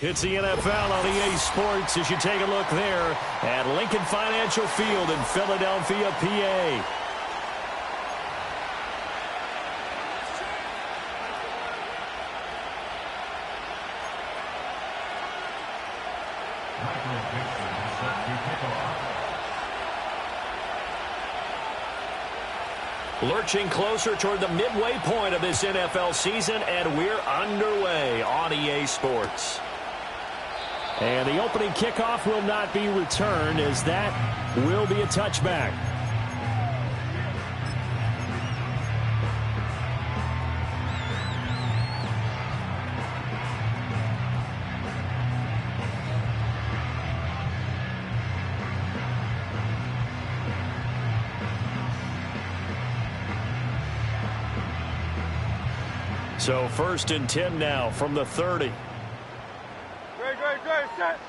It's the NFL on EA Sports as you take a look there at Lincoln Financial Field in Philadelphia, PA. Lurching closer toward the midway point of this NFL season, and we're underway on EA Sports. And the opening kickoff will not be returned, as that will be a touchback. So 1st and 10 now from the 30. Great, set.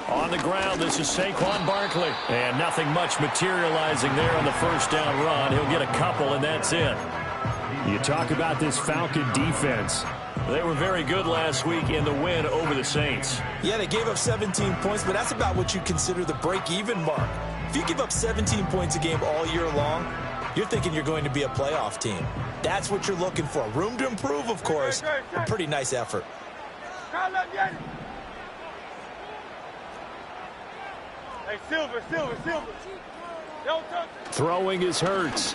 On the ground, this is Saquon Barkley. And nothing much materializing there on the first down run. He'll get a couple, and that's it. You talk about this Falcon defense. They were very good last week in the win over the Saints. Yeah, they gave up 17 points, but that's about what you consider the break-even mark. If you give up 17 points a game all year long, you're thinking you're going to be a playoff team. That's what you're looking for. Room to improve, of course. A pretty nice effort. Hey, Silver. Throwing is Hurts.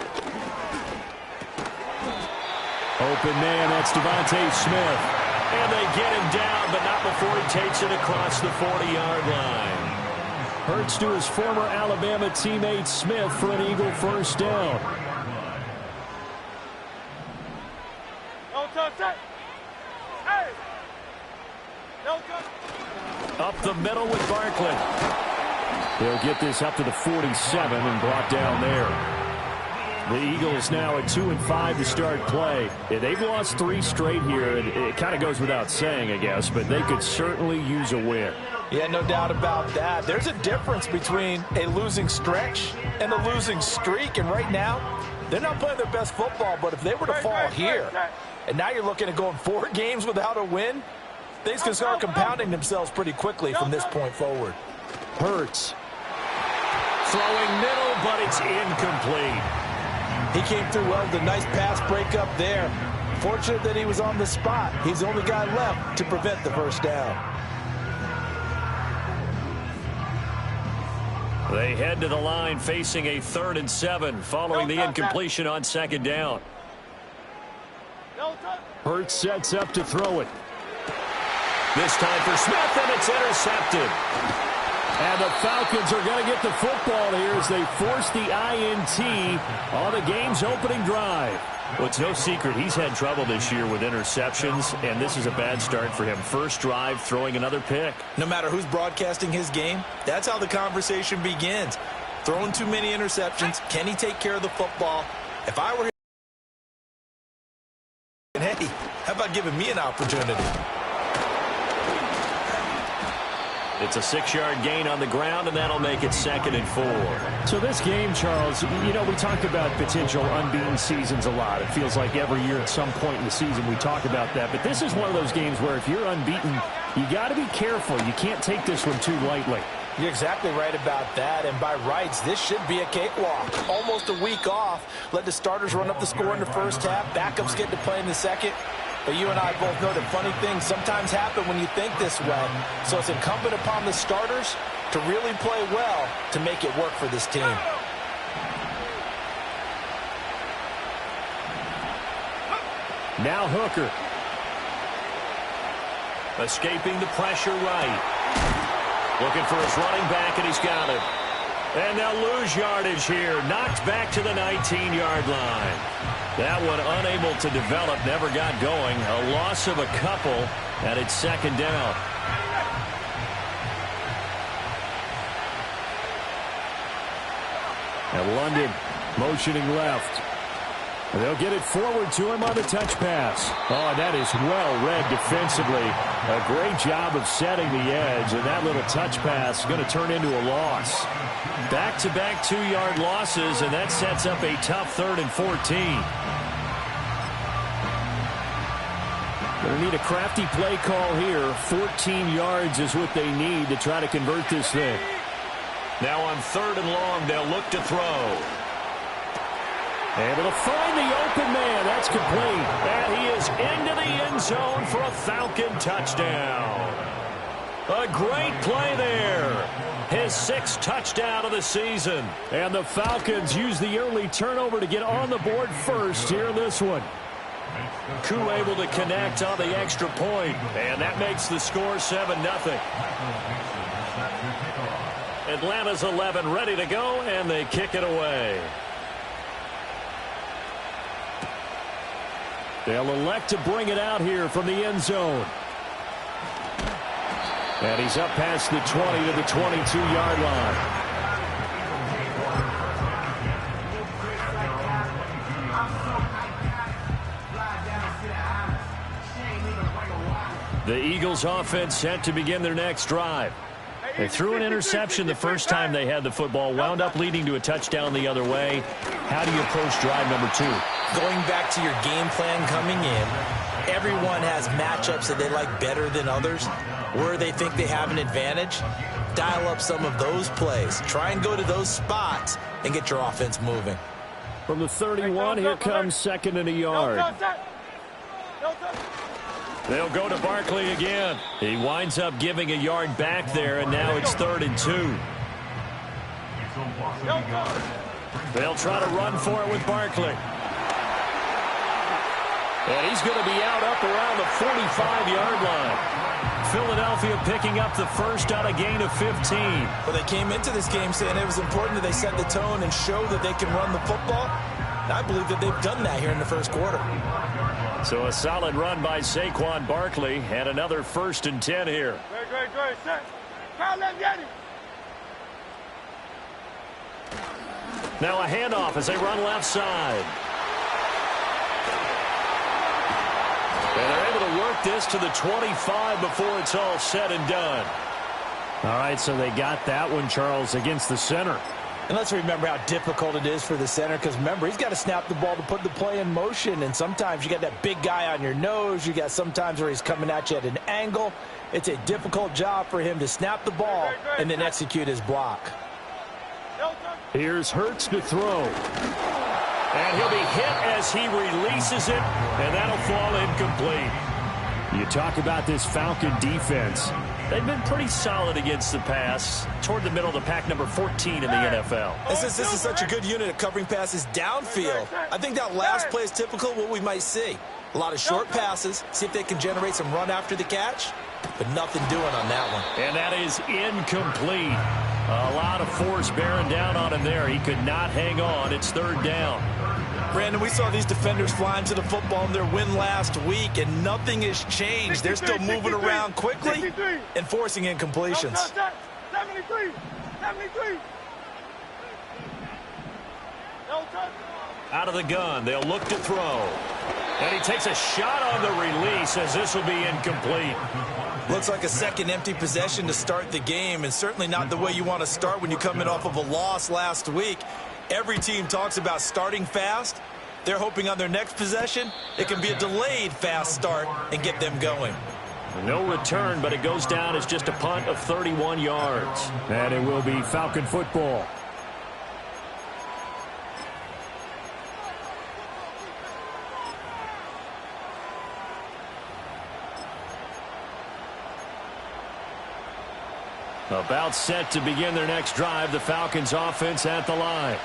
Open man, that's Devontae Smith. And they get him down, but not before he takes it across the 40-yard line. Hurts to his former Alabama teammate Smith for an Eagle first down. Up the middle with Barkley. They'll get this up to the 47 and brought down there. The Eagles now at 2-5 to start play. Yeah, they've lost 3 straight here. It kind of goes without saying, I guess, but they could certainly use a win. Yeah, no doubt about that. There's a difference between a losing stretch and a losing streak, and right now, they're not playing their best football, but if they were to fall here, and now you're looking at going 4 games without a win, things can start compounding themselves pretty quickly from this point forward. Hurts. Throwing middle, but it's incomplete. He came through well with a nice pass breakup there. Fortunate that he was on the spot. He's the only guy left to prevent the first down. They head to the line facing a 3rd and 7 following the incompletion on 2nd down. Hurts sets up to throw it. This time for Smith, and it's intercepted. And the Falcons are going to get the football here as they force the INT on the game's opening drive. Well, it's no secret he's had trouble this year with interceptions, and this is a bad start for him. First drive, throwing another pick. No matter who's broadcasting his game, that's how the conversation begins. Throwing too many interceptions. Can he take care of the football? If I were him, hey, how about giving me an opportunity? It's a 6-yard gain on the ground, and that'll make it 2nd and 4. So this game, Charles, you know, we talk about potential unbeaten seasons a lot. It feels like every year at some point in the season we talk about that. But this is one of those games where if you're unbeaten, you got to be careful. You can't take this one too lightly. You're exactly right about that, and by rights, this should be a cakewalk. Almost a week off. Let the starters run up the score in the first half. Backups get to play in the second. But you and I both know that funny things sometimes happen when you think this way. So it's incumbent upon the starters to really play well to make it work for this team. Now Hooker. Escaping the pressure right. Looking for his running back, and he's got it. And they'll lose yardage here. Knocked back to the 19-yard line. That one unable to develop, never got going. A loss of a couple, and it's 2nd down. And London motioning left. They'll get it forward to him on the touch pass. Oh, that is well read defensively. A great job of setting the edge, and that little touch pass is going to turn into a loss. Back-to-back 2-yard losses, and that sets up a tough 3rd and 14. Going to need a crafty play call here. 14 yards is what they need to try to convert this thing. Now on 3rd and long, they'll look to throw. Able to find the open man. That's complete. And he is into the end zone for a Falcon touchdown. A great play there. His 6th touchdown of the season. And the Falcons use the early turnover to get on the board first here in this one. Koo able to connect on the extra point. And that makes the score 7-0. Atlanta's 11 ready to go, and they kick it away. They'll elect to bring it out here from the end zone. And he's up past the 20 to the 22-yard line. The Eagles offense set to begin their next drive. They threw an interception the first time they had the football, wound up leading to a touchdown the other way. How do you approach drive number 2? Going back to your game plan coming in, everyone has matchups that they like better than others. Where they think they have an advantage, dial up some of those plays. Try and go to those spots and get your offense moving. From the 31, here comes 2nd and a yard. They'll go to Barkley again. He winds up giving a yard back there, and now it's 3rd and 2. They'll try to run for it with Barkley. And he's going to be out up around the 45-yard line. Philadelphia picking up the first on a gain of 15. Well, they came into this game saying it was important that they set the tone and show that they can run the football. And I believe that they've done that here in the first quarter. So a solid run by Saquon Barkley, and another 1st and 10 here. Great, set. Now a handoff as they run left side. And they're able to work this to the 25 before it's all said and done. All right, so they got that one, Charles, against the center. And let's remember how difficult it is for the center, because remember, he's got to snap the ball to put the play in motion, and sometimes you got that big guy on your nose. You got sometimes where he's coming at you at an angle. It's a difficult job for him to snap the ball and then execute his block. Here's Hurts to throw. And he'll be hit as he releases it, and that'll fall incomplete. You talk about this Falcon defense. They've been pretty solid against the pass, toward the middle of the pack, number 14 in the NFL. And since this is such a good unit of covering passes downfield, I think that last play is typical of what we might see. A lot of short passes, see if they can generate some run after the catch, but nothing doing on that one. And that is incomplete. A lot of force bearing down on him there. He could not hang on. It's 3rd down. Brandon, we saw these defenders flying to the football in their win last week, and nothing has changed. They're still moving around quickly and forcing incompletions. 73. Out of the gun, they'll look to throw. And he takes a shot on the release as this will be incomplete. Looks like a second empty possession to start the game, and certainly not the way you want to start when you're coming off of a loss last week. Every team talks about starting fast. They're hoping on their next possession it can be a delayed fast start and get them going. No return, but it goes down as just a punt of 31 yards. And it will be Falcon football. About set to begin their next drive, the Falcons offense at the line.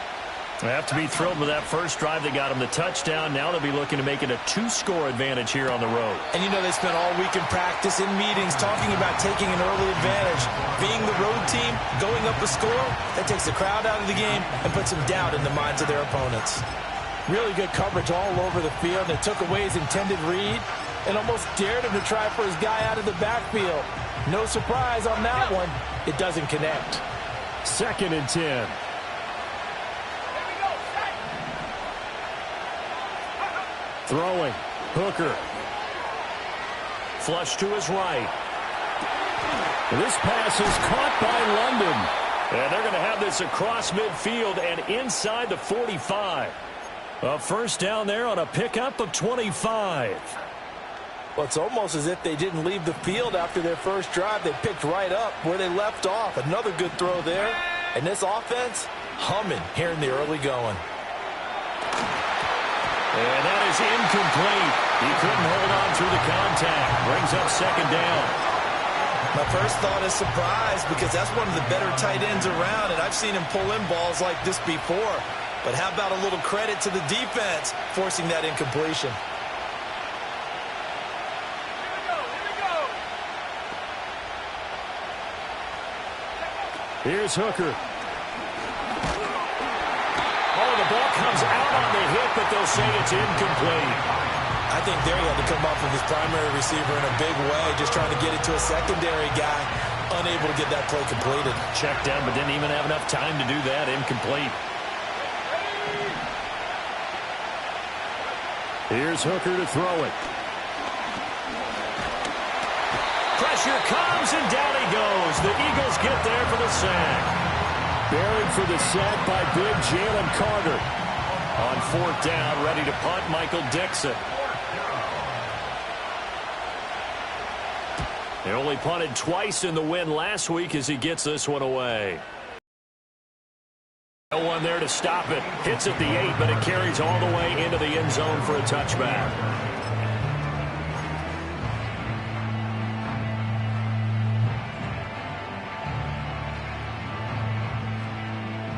They have to be thrilled with that first drive. They got them the touchdown. Now they'll be looking to make it a 2-score advantage here on the road. And you know they spent all week in practice, in meetings, talking about taking an early advantage. Being the road team, going up a score, that takes the crowd out of the game and puts some doubt in the minds of their opponents. Really good coverage all over the field. They took away his intended read and almost dared him to try for his guy out of the backfield. No surprise on that one. It doesn't connect. 2nd and 10. Throwing. Hooker. Flush to his right. This pass is caught by London. And they're going to have this across midfield and inside the 45. A first down there on a pickup of 25. Well, it's almost as if they didn't leave the field after their first drive. They picked right up where they left off. Another good throw there. And this offense, humming here in the early going. And that is incomplete. He couldn't hold on through the contact. Brings up second down. My first thought is surprise because that's one of the better tight ends around, and I've seen him pull in balls like this before. But how about a little credit to the defense forcing that incompletion? Here's Hooker. Oh, the ball comes out on the hit, but they'll say it's incomplete. I think there he had to come up with his primary receiver in a big way, just trying to get it to a secondary guy, unable to get that play completed. Checked down, but didn't even have enough time to do that. Incomplete. Here's Hooker to throw it. Pressure comes, and down he goes. The Eagles get there for the sack. Buried for the sack by big Jalen Carter. On fourth down, ready to punt, Michael Dixon. They only punted twice in the win last week as he gets this one away. No one there to stop it. Hits at the 8, but it carries all the way into the end zone for a touchback.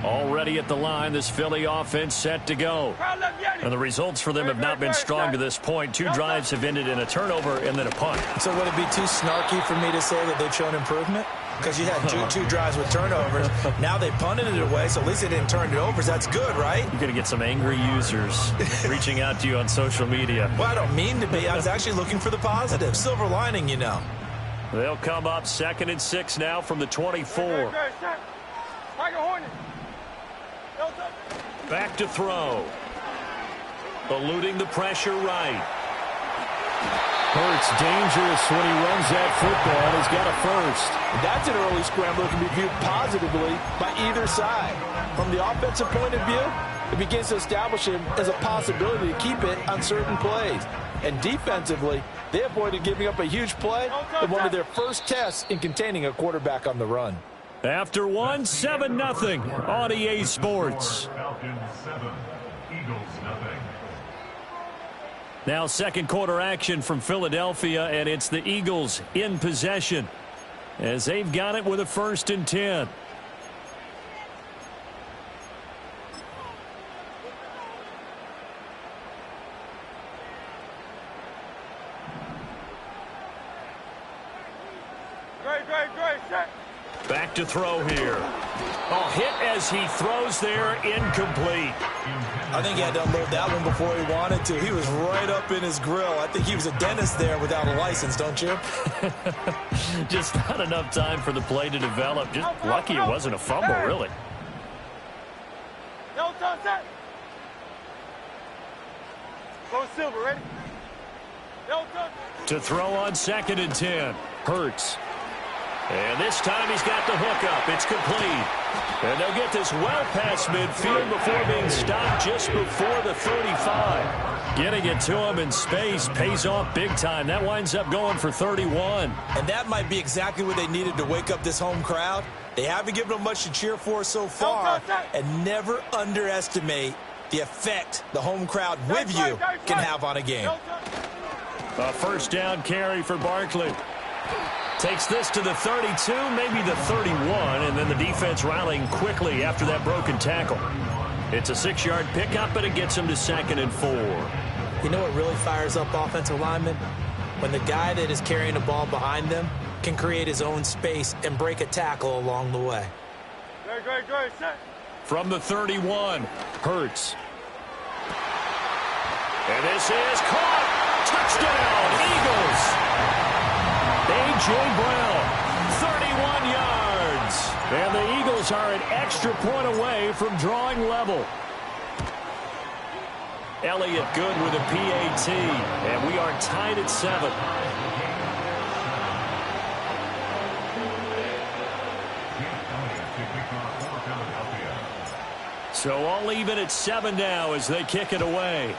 Already at the line, this Philly offense set to go. And the results for them have not been strong to this point. 2 drives have ended in a turnover and then a punt. So would it be too snarky for me to say that they've shown improvement? Because you had two drives with turnovers. Now they punted it away, so at least they didn't turn it over. So that's good, right? You're going to get some angry users reaching out to you on social media. Well, I don't mean to be. I was actually looking for the positive. Silver lining, you know. They'll come up 2nd and 6 now from the 24. Back to throw. Eluding the pressure right. Hurts dangerous when he runs that football. He's got a first. That's an early scramble that can be viewed positively by either side. From the offensive point of view, it begins to establish him as a possibility to keep it on certain plays. And defensively, they avoided giving up a huge play in one of their first tests in containing a quarterback on the run. After 1, 7-0 on EA Sports. Falcons 7, Eagles nothing. Now second quarter action from Philadelphia, and it's the Eagles in possession as they've got it with a 1st and 10. Great, set. Back to throw here. Oh, hit as he throws there, incomplete. I think he had to unload that one before he wanted to. He was right up in his grill. I think he was a dentist there without a license, don't you? Just not enough time for the play to develop. Just lucky it wasn't a fumble, really. No time, set. Go Silver, ready? No time. To throw on 2nd and 10. Hurts. And this time he's got the hook up. It's complete. And they'll get this well past midfield before being stopped just before the 35. Getting it to him in space pays off big time. That winds up going for 31. And that might be exactly what they needed to wake up this home crowd. They haven't given them much to cheer for so far. And never underestimate the effect the home crowd with you can have on a game. A 1st down carry for Barkley. Takes this to the 32, maybe the 31, and then the defense rallying quickly after that broken tackle. It's a 6-yard pickup, but it gets him to 2nd and 4. You know what really fires up offensive linemen? When the guy that is carrying the ball behind them can create his own space and break a tackle along the way. Great, set. From the 31, Hurts. And this is caught. Touchdown, Eagles. A.J. Brown, 31 yards. And the Eagles are an extra point away from drawing level. Elliott good with a PAT. And we are tied at 7. So all even at 7 now as they kick it away.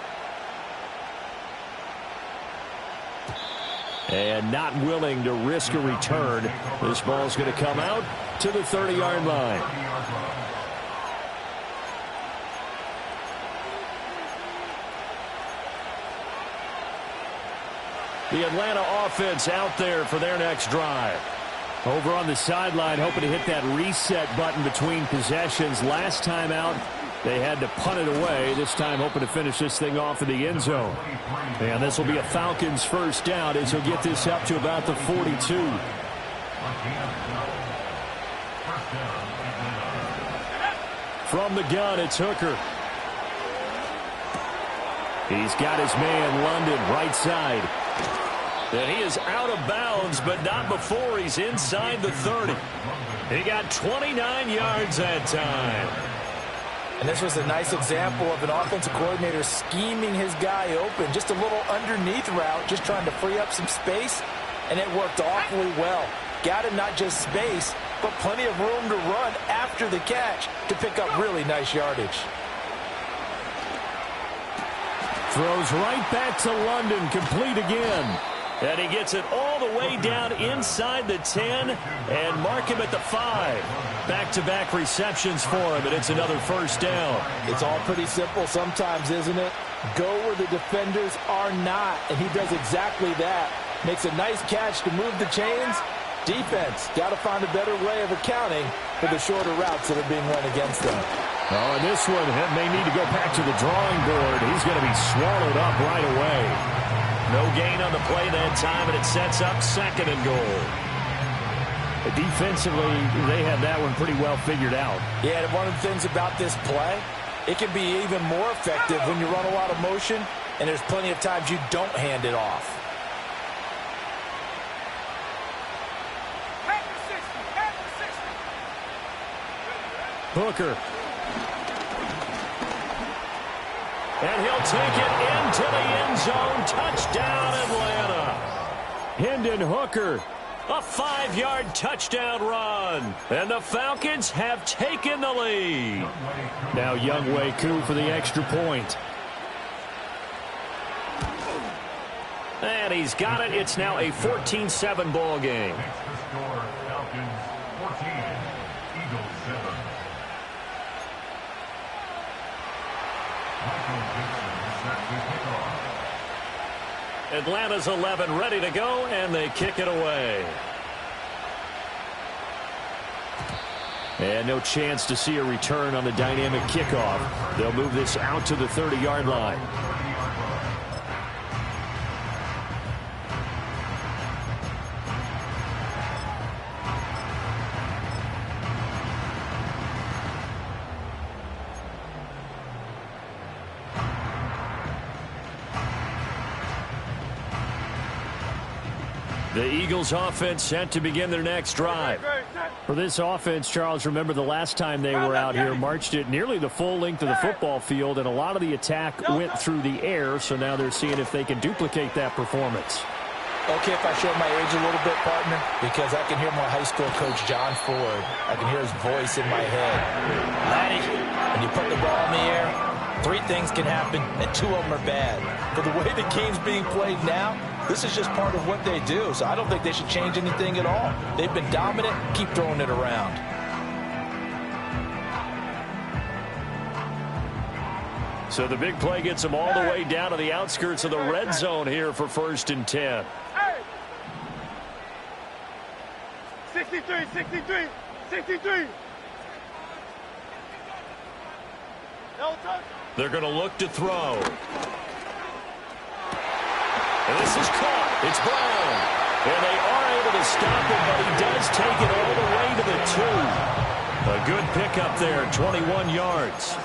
And not willing to risk a return. This ball's going to come out to the 30-yard line. The Atlanta offense out there for their next drive. Over on the sideline, hoping to hit that reset button between possessions. Last time out, they had to punt it away. This time hoping to finish this thing off in the end zone. And this will be a Falcons first down as he'll get this up to about the 42. From the gun, it's Hooker. He's got his man, London, right side. And he is out of bounds, but not before he's inside the 30. He got 29 yards that time. And this was a nice example of an offensive coordinator scheming his guy open. Just a little underneath route, just trying to free up some space, and it worked awfully well. Got him not just space, but plenty of room to run after the catch to pick up really nice yardage. Throws right back to London, complete again. And he gets it all the way down inside the 10 and mark him at the 5. Back-to-back receptions for him, and it's another first down. It's all pretty simple sometimes, isn't it? Go where the defenders are not, and he does exactly that. Makes a nice catch to move the chains. Defense, got to find a better way of accounting for the shorter routes that are being run against them. Oh, and this one may need to go back to the drawing board. He's going to be swallowed up right away. No gain on the play that time, and it sets up 2nd and goal. Defensively, they have that one pretty well figured out. Yeah, and one of the things about this play, it can be even more effective when you run a lot of motion, and there's plenty of times you don't hand it off. Hooker. And he'll take it into the end zone. Touchdown, Atlanta. Hendon Hooker. A 5-yard touchdown run. And the Falcons have taken the lead. Now Younghoe Koo for the extra point. And he's got it. It's now a 14-7 ball game. Next to score, Falcons 14, Eagles 7. Atlanta's 11 ready to go, and they kick it away. And no chance to see a return on the dynamic kickoff. They'll move this out to the 30-yard line. The Eagles offense set to begin their next drive. For this offense, Charles, remember the last time they were out here, marched it nearly the full length of the football field, and a lot of the attack went through the air, so now they're seeing if they can duplicate that performance. Okay, if I show my age a little bit, partner, because I can hear my high school coach, John Ford. I can hear his voice in my head. Laddie, when you put the ball in the air, 3 things can happen, and 2 of them are bad. For the way the game's being played now, this is just part of what they do, so I don't think they should change anything at all. They've been dominant. Keep throwing it around. So the big play gets them all the way down to the outskirts of the red zone here for 1st and 10. 63, 63, 63. No touch. They're going to look to throw. And this is caught. It's Brown. And they are able to stop it, but he does take it all the way to the 2. A good pickup there, 21 yards.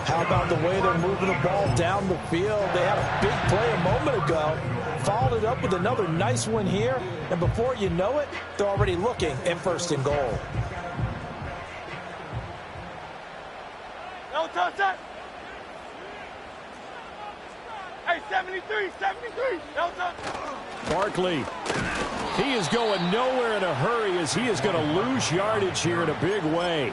How about the way they're moving the ball down the field? They had a big play a moment ago. Followed it up with another nice one here. And before you know it, they're already looking at 1st and goal. No touch that. Hey, 73, 73. No touch. Barkley. He is going nowhere in a hurry as he is going to lose yardage here in a big way.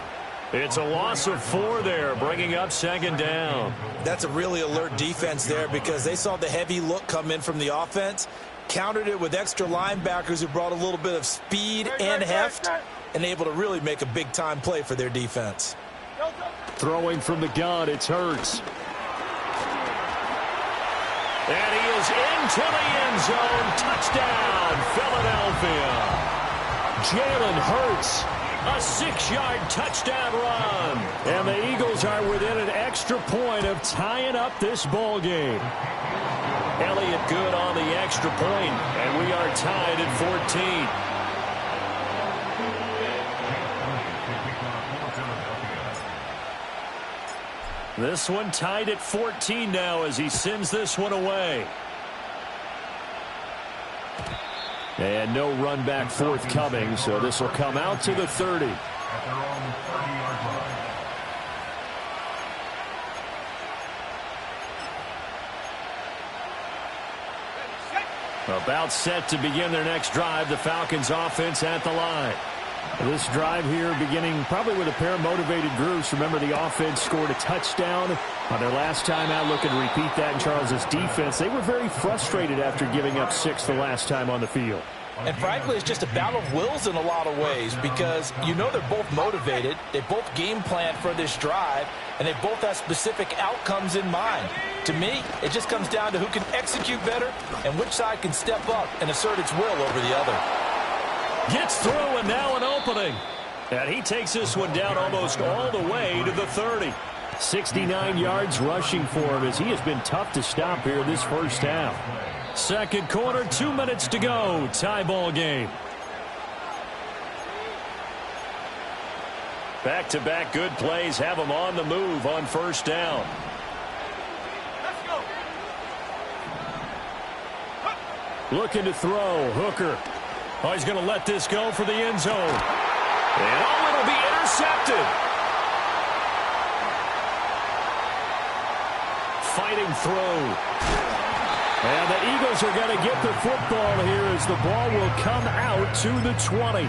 It's a loss of 4 there, bringing up second down. That's a really alert defense there because they saw the heavy look come in from the offense, countered it with extra linebackers who brought a little bit of speed and heft, and able to really make a big-time play for their defense. Throwing from the gun, it's Hurts. And he is into the end zone. Touchdown, Philadelphia. Jalen Hurts, a 6-yard touchdown run. And the Eagles are within an extra point of tying up this ball game. Elliott good on the extra point, and we are tied at 14. This one tied at 14 now as he sends this one away. And no run back forthcoming, so this will come out to the 30. At their own 30-yard line. About set to begin their next drive. The Falcons offense at the line. This drive here beginning probably with a pair of motivated groups. Remember, the offense scored a touchdown on their last time out. Looking to repeat that in Charles's defense. They were very frustrated after giving up 6 the last time on the field. And frankly, it's just a battle of wills in a lot of ways because you know they're both motivated. They both game plan for this drive, and they both have specific outcomes in mind. To me, it just comes down to who can execute better and which side can step up and assert its will over the other. Gets through, and now an opening. And he takes this one down almost all the way to the 30. 69 yards rushing for him as he has been tough to stop here this first half. Second quarter, 2 minutes to go. Tie ball game. Back-to-back good plays have him on the move on first down. Looking to throw. Hooker. Oh, he's going to let this go for the end zone. And oh, it'll be intercepted. Fighting through. And the Eagles are going to get the football here as the ball will come out to the 20.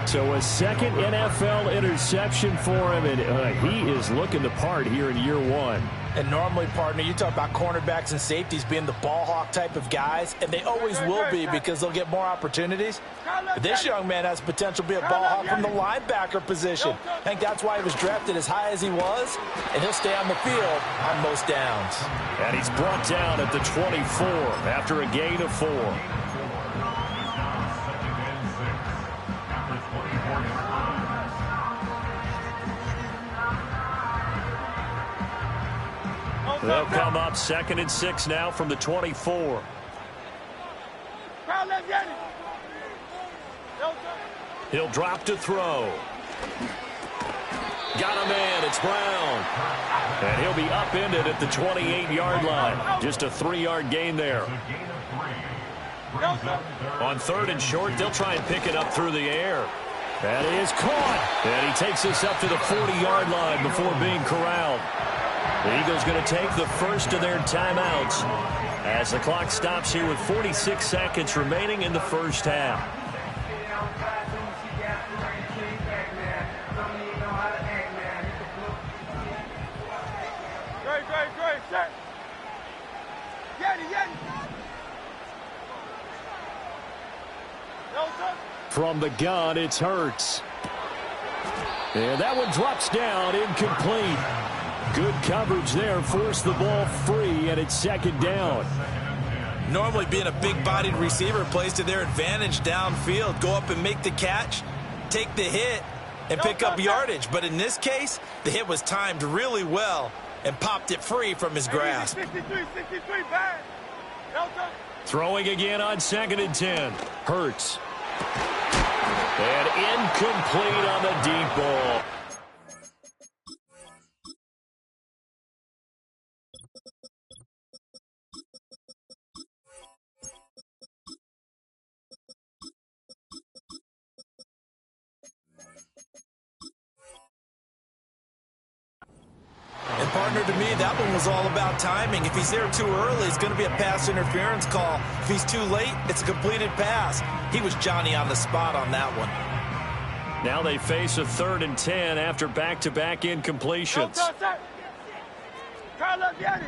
So a second NFL interception for him, and he is looking the part here in year 1. And normally, partner, you talk about cornerbacks and safeties being the ball hawk type of guys, and they always will be because they'll get more opportunities. But this young man has potential to be a ball hawk from the linebacker position. I think that's why he was drafted as high as he was, and he'll stay on the field on most downs. And he's brought down at the 24 after a gain of 4. They'll come up 2nd and 6 now from the 24. He'll drop to throw. Got a man. It's Brown. And he'll be upended at the 28-yard line. Just a 3-yard gain there. On 3rd and short, they'll try and pick it up through the air. That is caught. And he takes this up to the 40-yard line before being corralled. The Eagles going to take the first of their timeouts as the clock stops here with 46 seconds remaining in the first half. From the gun, it's Hurts. And that one drops down, incomplete. Good coverage there, forced the ball free, and it's 2nd down. Normally being a big-bodied receiver plays to their advantage downfield. Go up and make the catch, take the hit, and pick up yardage. But in this case, the hit was timed really well and popped it free from his grasp. Throwing again on 2nd and 10. Hurts. And incomplete on the deep ball. And partner, to me, that one was all about timing. If he's there too early, it's going to be a pass interference call. If he's too late, it's a completed pass. He was Johnny on the spot on that one. Now they face a 3rd and 10 after back-to-back incompletions. Crowd love Yanni.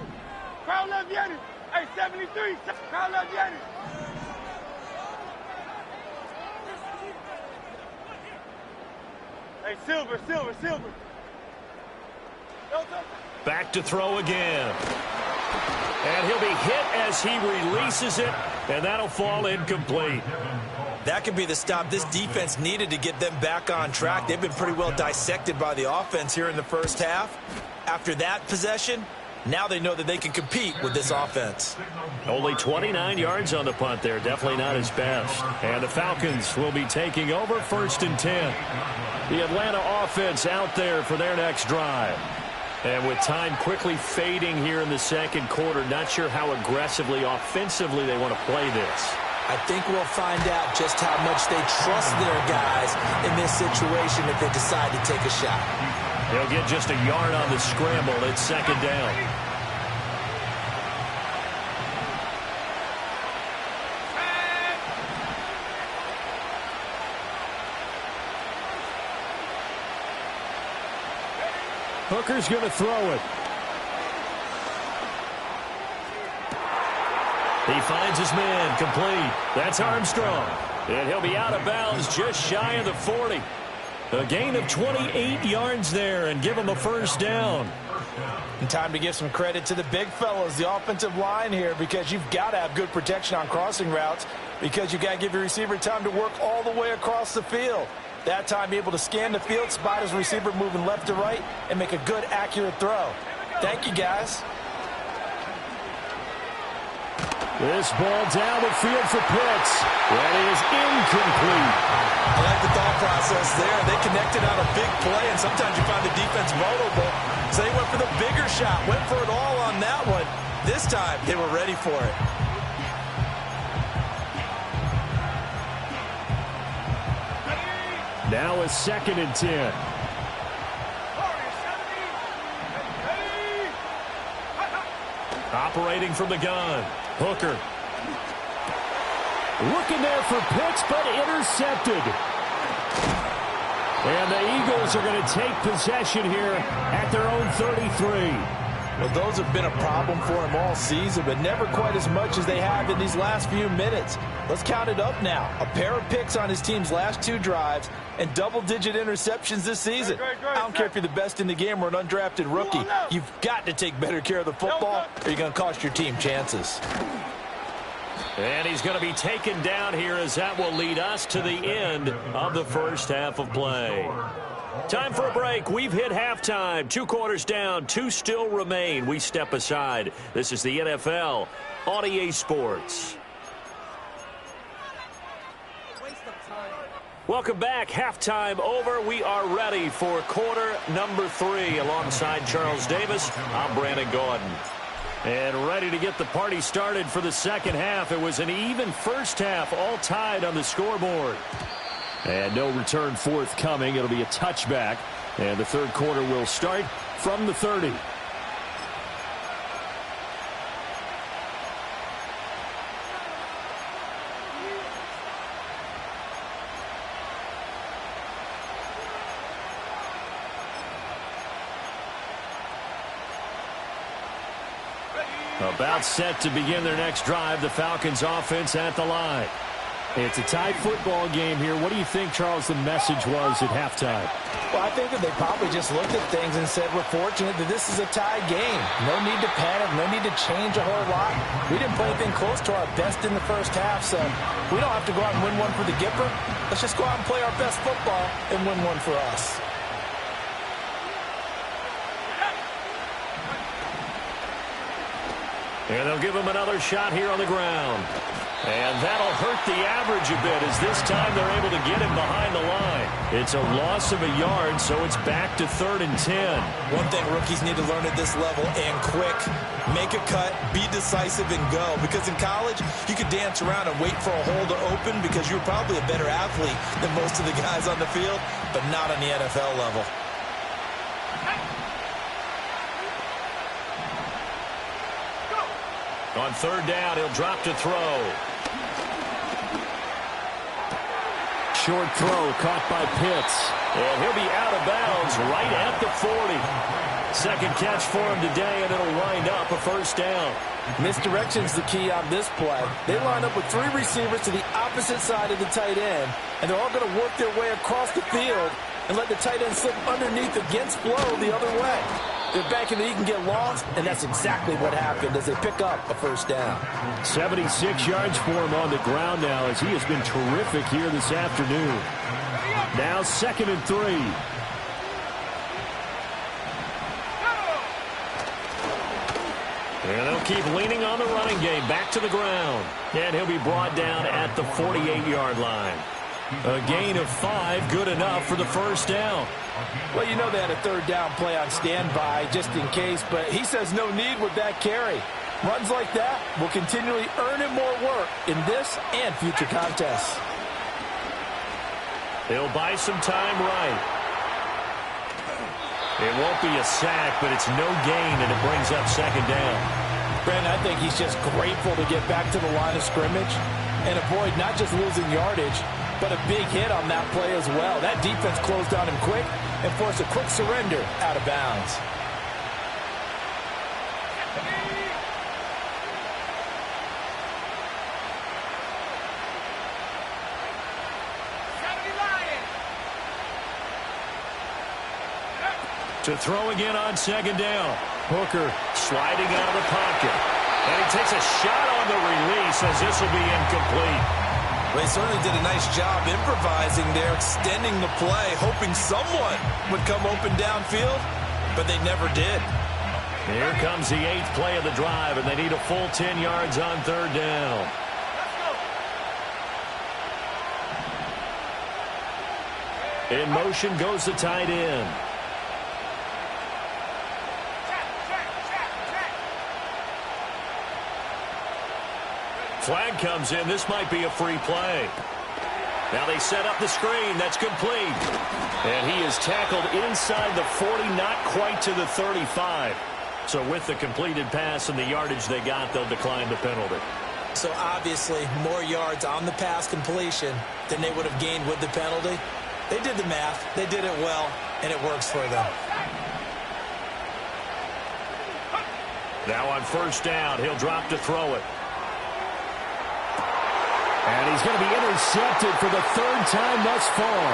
Crowd love Yanni. Hey, 73. Crowd love Yanni. Hey, Silver. Back to throw again. And he'll be hit as he releases it, and that'll fall incomplete. That could be the stop this defense needed to get them back on track. They've been pretty well dissected by the offense here in the first half. After that possession, now they know that they can compete with this offense. Only 29 yards on the punt there. Definitely not his best. And the Falcons will be taking over 1st and 10. The Atlanta offense out there for their next drive. And with time quickly fading here in the second quarter, not sure how aggressively, offensively they want to play this. I think we'll find out just how much they trust their guys in this situation if they decide to take a shot. They'll get just a yard on the scramble. It's 2nd down. Hooker's going to throw it. He finds his man, complete. That's Armstrong. And he'll be out of bounds just shy of the 40. A gain of 28 yards there and give him a 1st down. And time to give some credit to the big fellows, the offensive line here, because you've got to have good protection on crossing routes because you've got to give your receiver time to work all the way across the field. That time, be able to scan the field, spot his receiver moving left to right, and make a good, accurate throw. Thank you, guys. This ball down the field for Pitts. That is incomplete. I like the thought process there. They connected on a big play, and sometimes you find the defense vulnerable. So they went for the bigger shot, went for it all on that one. This time, they were ready for it. Now a 2nd and 10. Operating from the gun. Hooker. Looking there for Pitts, but intercepted. And the Eagles are going to take possession here at their own 33. Well, those have been a problem for him all season, but never quite as much as they have in these last few minutes. Let's count it up now. A pair of picks on his team's last 2 drives and double-digit interceptions this season. I don't care if you're the best in the game or an undrafted rookie. You've got to take better care of the football or you're going to cost your team chances. And he's going to be taken down here as that will lead us to the end of the first half of play. Time for a break. We've hit halftime. 2 quarters down. 2 still remain. We step aside. This is the NFL on EA Sports. Welcome back. Halftime over. We are ready for quarter number 3. Alongside Charles Davis, I'm Brandon Gordon. And ready to get the party started for the second half. It was an even first half, all tied on the scoreboard. And no return forthcoming. It'll be a touchback. And the third quarter will start from the 30. About set to begin their next drive. The Falcons offense at the line. It's a tight football game here. What do you think, Charles, the message was at halftime? Well, I think that they probably just looked at things and said, we're fortunate that this is a tie game. No need to panic. No need to change a whole lot. We didn't play anything close to our best in the first half, so we don't have to go out and win one for the Gipper. Let's just go out and play our best football and win one for us. And they'll give him another shot here on the ground. And that'll hurt the average a bit as this time they're able to get him behind the line. It's a loss of a yard, so it's back to 3rd and 10. One thing rookies need to learn at this level, and quick. Make a cut, be decisive, and go. Because in college, you could dance around and wait for a hole to open because you're probably a better athlete than most of the guys on the field, but not on the NFL level. On 3rd down, he'll drop to throw. Short throw caught by Pitts. And he'll be out of bounds right at the 40. Second catch for him today, and it'll wind up a first down. Misdirection's the key on this play. They line up with 3 receivers to the opposite side of the tight end, and they're all going to work their way across the field and let the tight end slip underneath against flow the other way. They're banking that he can get lost, and that's exactly what happened as they pick up a first down. 76 yards for him on the ground now as he has been terrific here this afternoon. Now 2nd and 3. And they'll keep leaning on the running game. Back to the ground. And he'll be brought down at the 48-yard line. A gain of 5, good enough for the first down. Well, you know they had a 3rd down play on standby just in case, but he says no need with that carry. Runs like that will continually earn him more work in this and future contests. He'll buy some time right. It won't be a sack, but it's no gain, and it brings up 2nd down. Brandon, I think he's just grateful to get back to the line of scrimmage and avoid not just losing yardage, but a big hit on that play as well. That defense closed on him quick and forced a quick surrender out of bounds. To throw again on 2nd down. Hooker sliding out of the pocket. And he takes a shot on the release as this will be incomplete. They certainly did a nice job improvising there, extending the play, hoping someone would come open downfield, but they never did. Here comes the 8th play of the drive, and they need a full 10 yards on 3rd down. In motion goes the tight end. Flag comes in. This might be a free play. Now they set up the screen. That's complete. And he is tackled inside the 40, not quite to the 35. So with the completed pass and the yardage they got, they'll decline the penalty. So obviously more yards on the pass completion than they would have gained with the penalty. They did the math. They did it well, and it works for them. Now on 1st down, he'll drop to throw it. And he's going to be intercepted for the 3rd time thus far.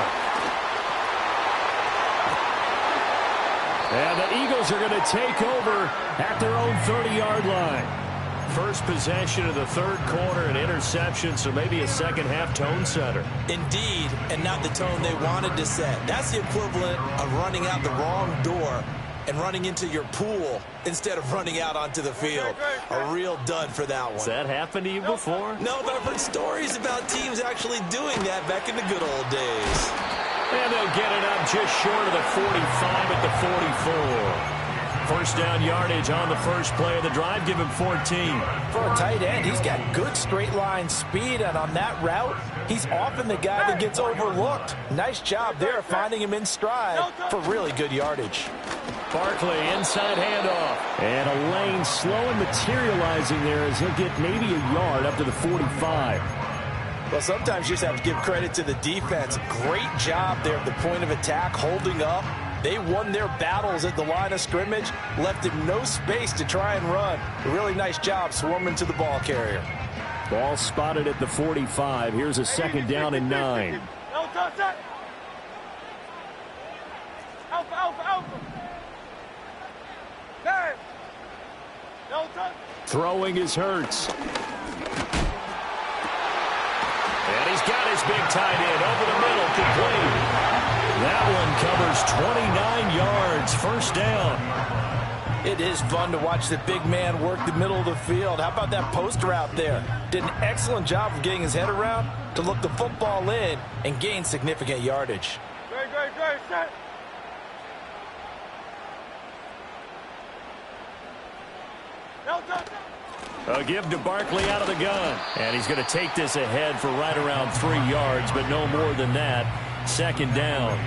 And the Eagles are going to take over at their own 30-yard line. First possession of the 3rd quarter, an interception, so maybe a second-half tone setter. Indeed, and not the tone they wanted to set. That's the equivalent of running out the wrong door and running into your pool instead of running out onto the field. A real dud for that one. Has that happened to you before? No, but I've heard stories about teams actually doing that back in the good old days. And they'll get it up just short of the 45 at the 44. First down yardage on the first play of the drive. Give him 14. For a tight end, he's got good straight line speed, and on that route, he's often the guy that gets overlooked. Nice job there finding him in stride for really good yardage. Barkley, inside handoff. And a lane slow and materializing there as he'll get maybe a yard up to the 45. Well, sometimes you just have to give credit to the defense. Great job there at the point of attack, holding up. They won their battles at the line of scrimmage, left him no space to try and run. A really nice job swarming to the ball carrier. Ball spotted at the 45. Here's a 2nd down and 9. Alpha, alpha. Hey. Throwing is Hurts. And he's got his big tight end over the middle, complete. That one covers 29 yards, first down. It is fun to watch the big man work the middle of the field. How about that post route there? Did an excellent job of getting his head around to look the football in and gain significant yardage. Great, set. A give to Barkley out of the gun. And he's going to take this ahead for right around 3 yards, but no more than that. 2nd down.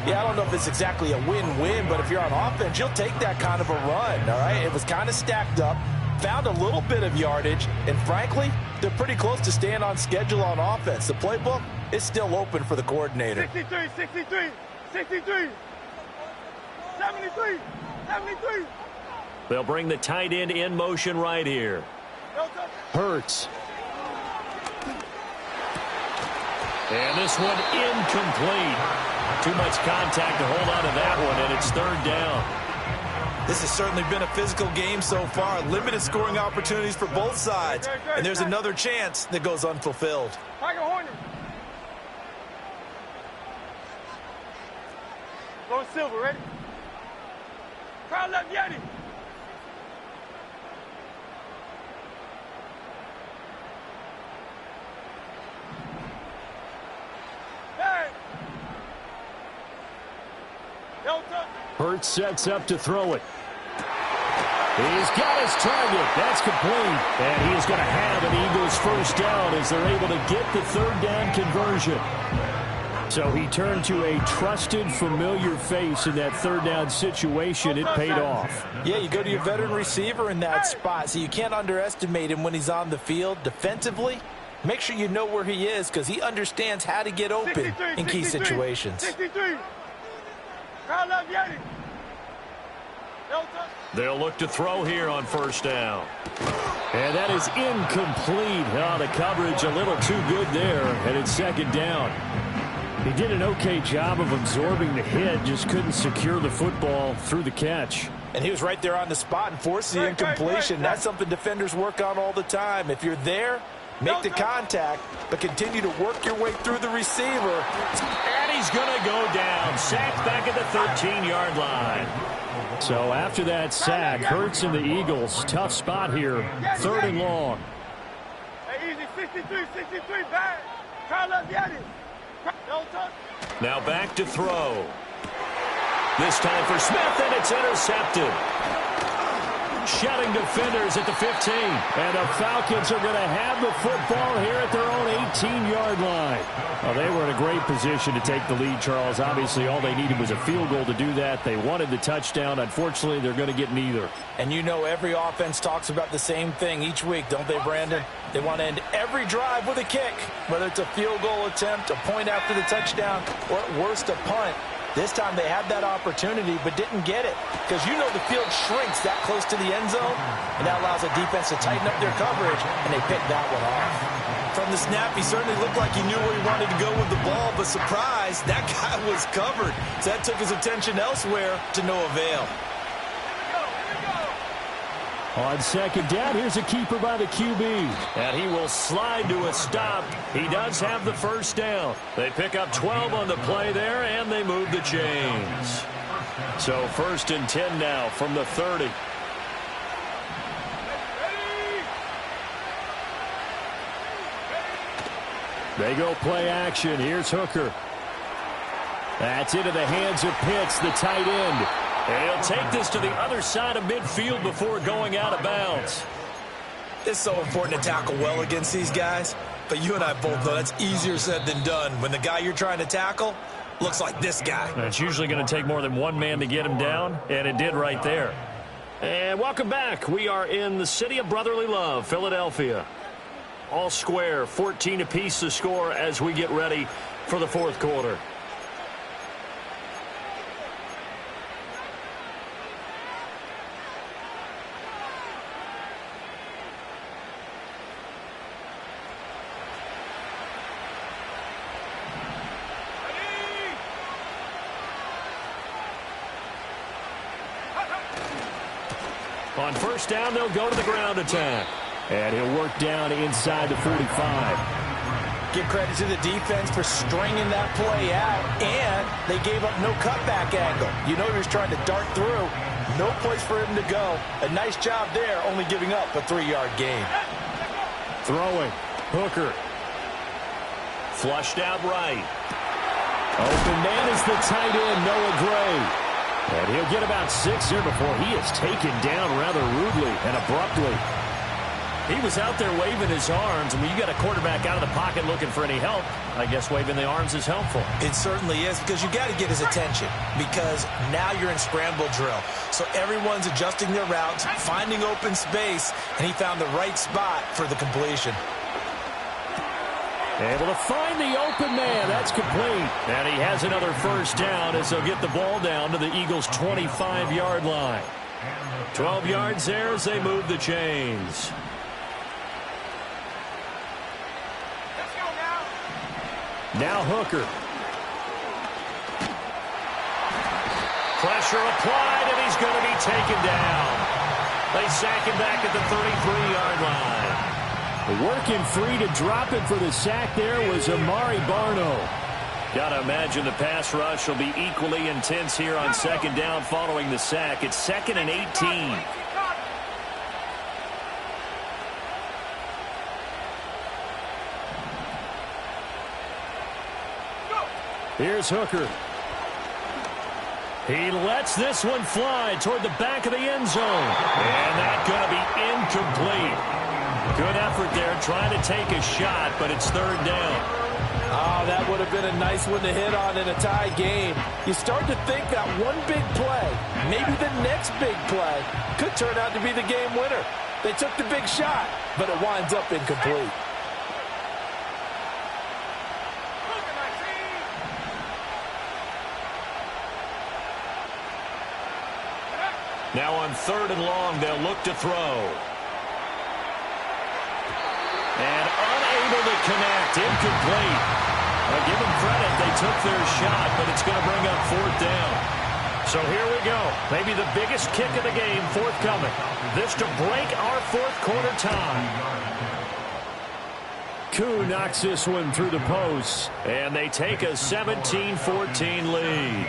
Yeah, I don't know if it's exactly a win-win, but if you're on offense, you'll take that kind of a run, all right? It was kind of stacked up, found a little bit of yardage, and frankly, they're pretty close to staying on schedule on offense. The playbook, It's still open for the coordinator. 63, 63, 63, 73, 73. They'll bring the tight end in motion right here. Hurts. And this one incomplete. Too much contact to hold on to that one, and it's third down. This has certainly been a physical game so far. Limited scoring opportunities for both sides. And there's another chance that goes unfulfilled. Tiger Hornet. Low Silver, ready? Crowd left Yeti. Hey. Delta. Hurts sets up to throw it. He's got his target. That's complete. And he is going to have an Eagles first down as they're able to get the third down conversion. So he turned to a trusted, familiar face in that third down situation. It paid off. Yeah, you go to your veteran receiver in that spot, so you can't underestimate him when he's on the field defensively. Make sure you know where he is because he understands how to get open in key situations. 63. Crowd left Yeti. Delta. They'll look to throw here on first down. And that is incomplete. Oh, the coverage a little too good there, and it's second down. He did an okay job of absorbing the hit, just couldn't secure the football through the catch. And he was right there on the spot and forced the incompletion. That's something defenders work on all the time. If you're there, make the contact, but continue to work your way through the receiver. And he's going to go down. Sacked back at the 13-yard line. So after that sack, Hurts and the Eagles, tough spot here, third and long. Hey, easy, 63, 63, back. Crowd left Yeti. Delta. Now back to throw. This time for Smith, and it's intercepted. Shutting defenders at the 15. And the Falcons are going to have the football here at their own 18-yard line. Well, they were in a great position to take the lead, Charles. Obviously, all they needed was a field goal to do that. They wanted the touchdown. Unfortunately, they're going to get neither. And you know every offense talks about the same thing each week, don't they, Brandon? They want to end every drive with a kick, whether it's a field goal attempt, a point after the touchdown, or at worst, a punt. This time they had that opportunity but didn't get it because you know the field shrinks that close to the end zone, and that allows the defense to tighten up their coverage, and they picked that one off. From the snap, he certainly looked like he knew where he wanted to go with the ball, but surprise, that guy was covered. So that took his attention elsewhere to no avail. On second down, here's a keeper by the QB. And he will slide to a stop. He does have the first down. They pick up 12 on the play there, and they move the chains. So first and 10 now from the 30. They go play action. Here's Hooker. That's into the hands of Pitts, the tight end. And he'll take this to the other side of midfield before going out of bounds. It's so important to tackle well against these guys, but you and I both know that's easier said than done when the guy you're trying to tackle looks like this guy. It's usually going to take more than one man to get him down, and it did right there. And welcome back. We are in the city of brotherly love, Philadelphia. All square, 14 apiece to score as we get ready for the fourth quarter. On first down, they'll go to the ground attack. And he'll work down inside the 45. Give credit to the defense for stringing that play out, and they gave up no cutback angle. You know he was trying to dart through. No place for him to go. A nice job there, only giving up a 3-yard gain. Throwing. Hooker. Flushed out right. Open man is the tight end, Noah Gray. And he'll get about 6 here before he is taken down rather rudely and abruptly. He was out there waving his arms. I mean, you got a quarterback out of the pocket looking for any help. I guess waving the arms is helpful. It certainly is, because you got to get his attention, because now you're in scramble drill. So everyone's adjusting their routes, finding open space, and he found the right spot for the completion. Able to find the open man. That's complete. And he has another first down as they'll get the ball down to the Eagles' 25-yard line. 12 yards there as they move the chains. Now Hooker. Pressure applied, and he's going to be taken down. They sack him back at the 33-yard line. Working free to drop it for the sack there was Amari Barno. Got to imagine the pass rush will be equally intense here on second down following the sack. It's 2nd and 18. Here's Hooker. He lets this one fly toward the back of the end zone. And that's going to be incomplete. Good effort there trying to take a shot, but it's 3rd down. Oh, that would have been a nice one to hit on in a tie game. You start to think that one big play, maybe the next big play, could turn out to be the game winner. They took the big shot, but it winds up incomplete. Now on 3rd and long, they'll look to throw. And unable to connect, incomplete. Give them credit, they took their shot, but it's going to bring up 4th down. So here we go. Maybe the biggest kick of the game forthcoming. This to break our 4th quarter tie. Koo knocks this one through the post, and they take a 17-14 lead.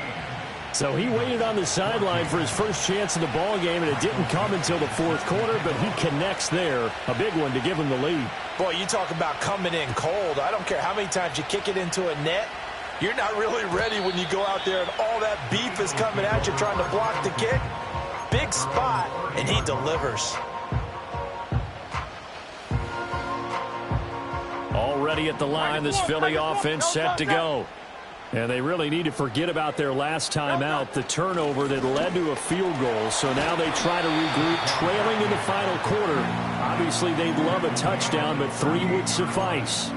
So he waited on the sideline for his first chance in the ball game, and it didn't come until the 4th quarter, but he connects there. A big one to give him the lead. Boy, you talk about coming in cold. I don't care how many times you kick it into a net. You're not really ready when you go out there and all that beef is coming at you trying to block the kick. Big spot, and he delivers. Already at the line, this Philly offense set to go. And they really need to forget about their last time out, the turnover that led to a field goal. So now they try to regroup, trailing in the final quarter. Obviously, they'd love a touchdown, but 3 would suffice.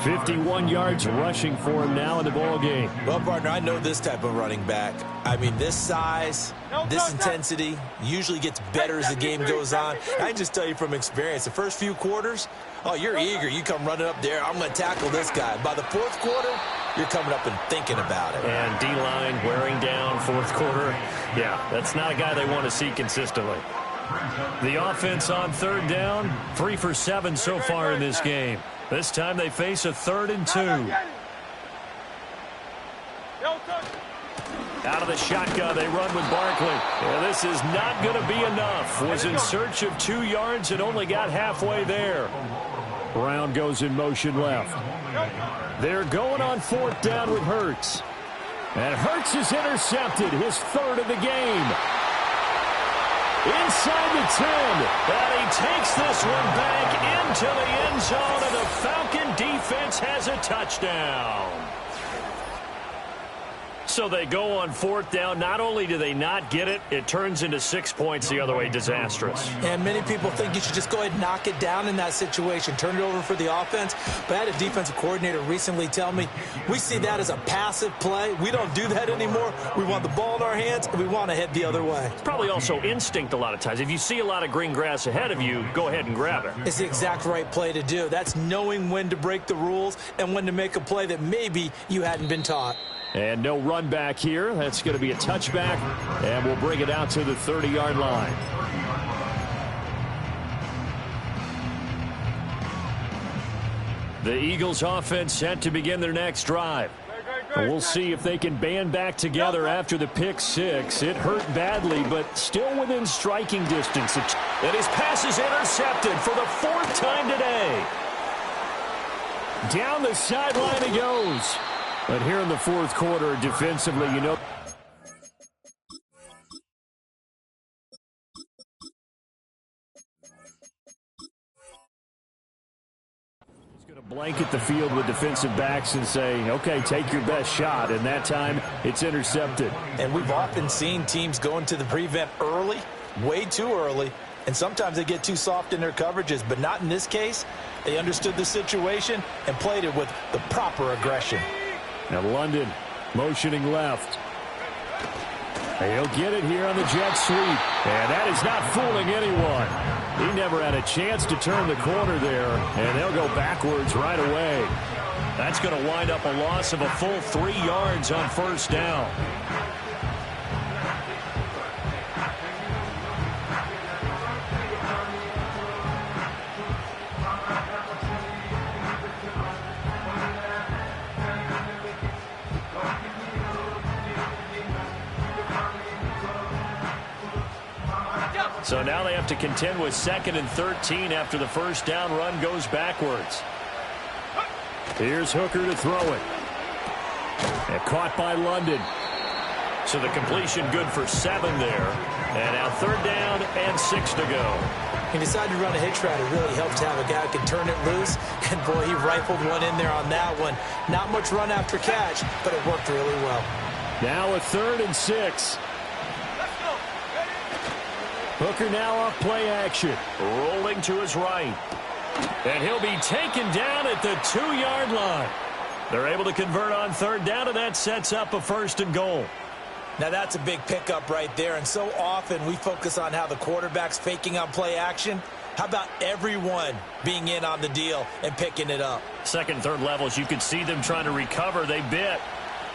51 yards rushing for him now in the ball game. Well, partner, I know this type of running back. I mean, this size, this intensity usually gets better as the game goes on. I can just tell you from experience, the first few quarters, oh, you're eager. You come running up there, I'm going to tackle this guy. By the 4th quarter, you're coming up and thinking about it. And D-line wearing down 4th quarter. Yeah, that's not a guy they want to see consistently. The offense on 3rd down, 3 for 7 so far in this game. This time they face a 3rd and 2. Out of the shotgun, they run with Barkley. Yeah, this is not going to be enough. Was in search of 2 yards and only got halfway there. Brown goes in motion left. They're going on 4th down with Hurts. And Hurts is intercepted, his 3rd of the game. Inside the 10. And he takes this one back into the end zone, and the Falcon defense has a touchdown. So they go on 4th down. Not only do they not get it, it turns into 6 points the other way. Disastrous. And many people think you should just go ahead and knock it down in that situation. Turn it over for the offense. But I had a defensive coordinator recently tell me, we see that as a passive play. We don't do that anymore. We want the ball in our hands, and we want to head the other way. It's probably also instinct a lot of times. If you see a lot of green grass ahead of you, go ahead and grab it. It's the exact right play to do. That's knowing when to break the rules and when to make a play that maybe you hadn't been taught. And no run back here. That's going to be a touchback, and we'll bring it out to the 30-yard line. The Eagles offense set to begin their next drive. And we'll see if they can band back together after the pick 6. It hurt badly, but still within striking distance. And his pass is intercepted for the 4th time today. Down the sideline he goes. But here in the 4th quarter, defensively, you know, he's going to blanket the field with defensive backs and say, okay, take your best shot. And that time, it's intercepted. And we've often seen teams go into the prevent early, way too early, and sometimes they get too soft in their coverages, but not in this case. They understood the situation and played it with the proper aggression. And London motioning left. And he'll get it here on the jet sweep. And that is not fooling anyone. He never had a chance to turn the corner there, and they'll go backwards right away. That's going to wind up a loss of a full 3 yards on first down. So now they have to contend with 2nd and 13 after the first down run goes backwards. Here's Hooker to throw it. And caught by London. So the completion good for 7 there. And now 3rd down and 6 to go. He decided to run a hitch route. It really helped to have a guy who can turn it loose. And, boy, he rifled one in there on that one. Not much run after catch, but it worked really well. Now a 3rd and 6. Hooker now off play action. Rolling to his right. And he'll be taken down at the 2-yard line. They're able to convert on 3rd down, and that sets up a 1st and goal. Now that's a big pickup right there, and so often we focus on how the quarterback's faking on play action. How about everyone being in on the deal and picking it up? 2nd, 3rd levels, you could see them trying to recover. They bit.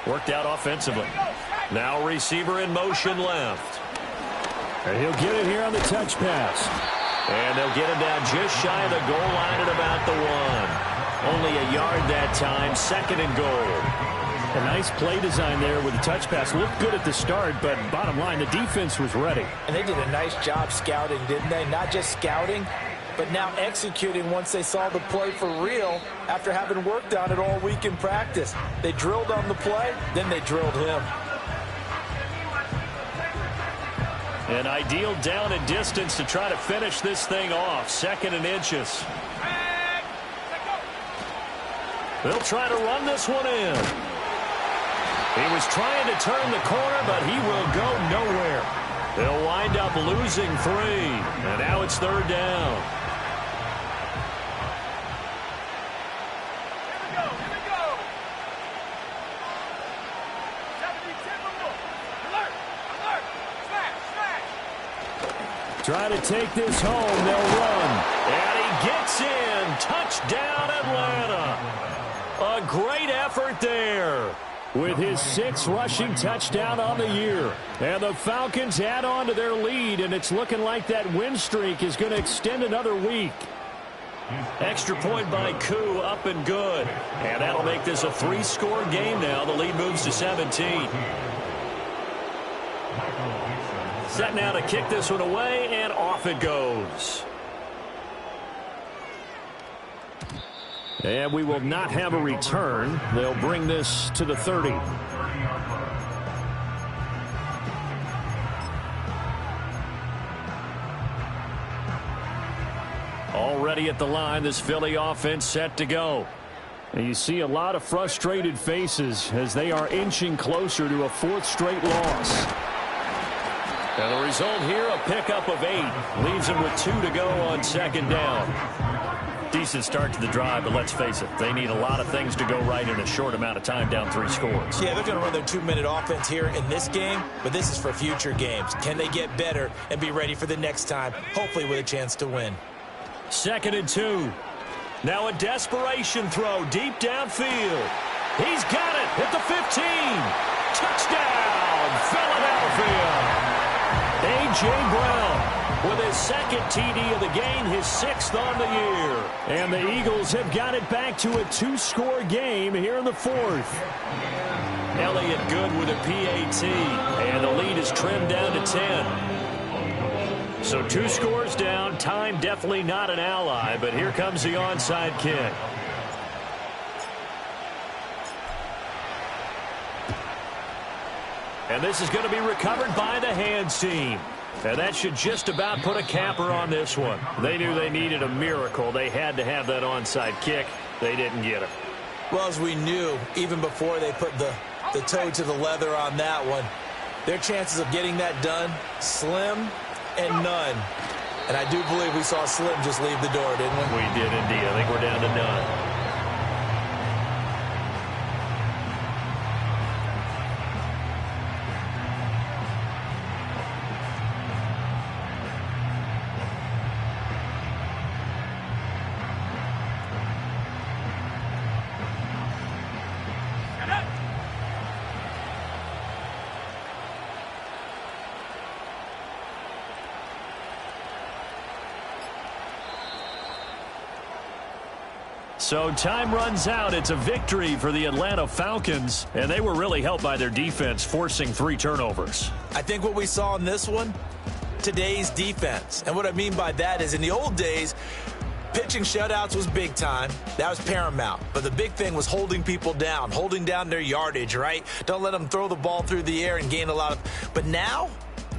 Worked out offensively. Now receiver in motion left. And he'll get it here on the touch pass. And they'll get him down just shy of the goal line at about the 1. Only a yard that time, 2nd and goal. A nice play design there with the touch pass. Looked good at the start, but bottom line, the defense was ready. And they did a nice job scouting, didn't they? Not just scouting, but now executing once they saw the play for real after having worked on it all week in practice. They drilled on the play, then they drilled him. An ideal down and distance to try to finish this thing off. 2nd and inches. They'll try to run this one in. He was trying to turn the corner, but he will go nowhere. They'll wind up losing 3. And now it's 3rd down. Try to take this home. They'll run. And he gets in. Touchdown, Atlanta. A great effort there. With his 6th rushing touchdown on the year. And the Falcons add on to their lead, and it's looking like that win streak is going to extend another week. Extra point by Koo, up and good. And that'll make this a 3-score game now. The lead moves to 17. Set now to kick this one away, and off it goes. And we will not have a return. They'll bring this to the 30. Already at the line, this Philly offense set to go. And you see a lot of frustrated faces as they are inching closer to a 4th straight loss. And the result here, a pickup of 8. Leaves them with 2 to go on 2nd down. Decent start to the drive, but let's face it, they need a lot of things to go right in a short amount of time, down 3 scores. Yeah, they're going to run their 2-minute offense here in this game, but this is for future games. Can they get better and be ready for the next time, hopefully with a chance to win? 2nd and 2. Now a desperation throw deep downfield. He's got it at the 15. Touchdown, Philadelphia. A.J. Brown with his 2nd TD of the game, his 6th on the year. And the Eagles have got it back to a 2-score game here in the 4th. Elliott good with a PAT, and the lead is trimmed down to 10. So 2 scores down, time definitely not an ally, but here comes the onside kick. And this is going to be recovered by the hands team. And that should just about put a capper on this one. They knew they needed a miracle. They had to have that onside kick. They didn't get it. Well, as we knew, even before they put the toe to the leather on that one, their chances of getting that done, slim and none. And I do believe we saw Slim just leave the door, didn't we? We did indeed. I think we're down to none. So time runs out. It's a victory for the Atlanta Falcons, and they were really helped by their defense, forcing 3 turnovers. I think what we saw in this one, today's defense. And what I mean by that is in the old days, pitching shutouts was big time. That was paramount. But the big thing was holding people down, holding down their yardage, right? Don't let them throw the ball through the air and gain a lot of... But now,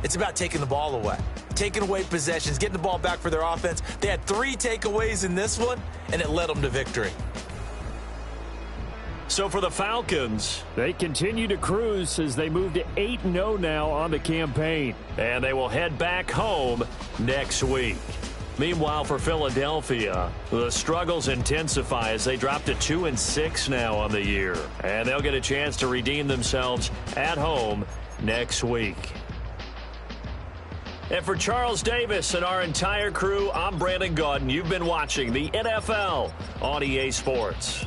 it's about taking the ball away. Taking away possessions, getting the ball back for their offense. They had 3 takeaways in this one, and it led them to victory. So for the Falcons, they continue to cruise as they move to 8-0 now on the campaign. And they will head back home next week. Meanwhile, for Philadelphia, the struggles intensify as they drop to 2-6 now on the year. And they'll get a chance to redeem themselves at home next week. And for Charles Davis and our entire crew, I'm Brandon Gaudin. You've been watching the NFL on EA Sports.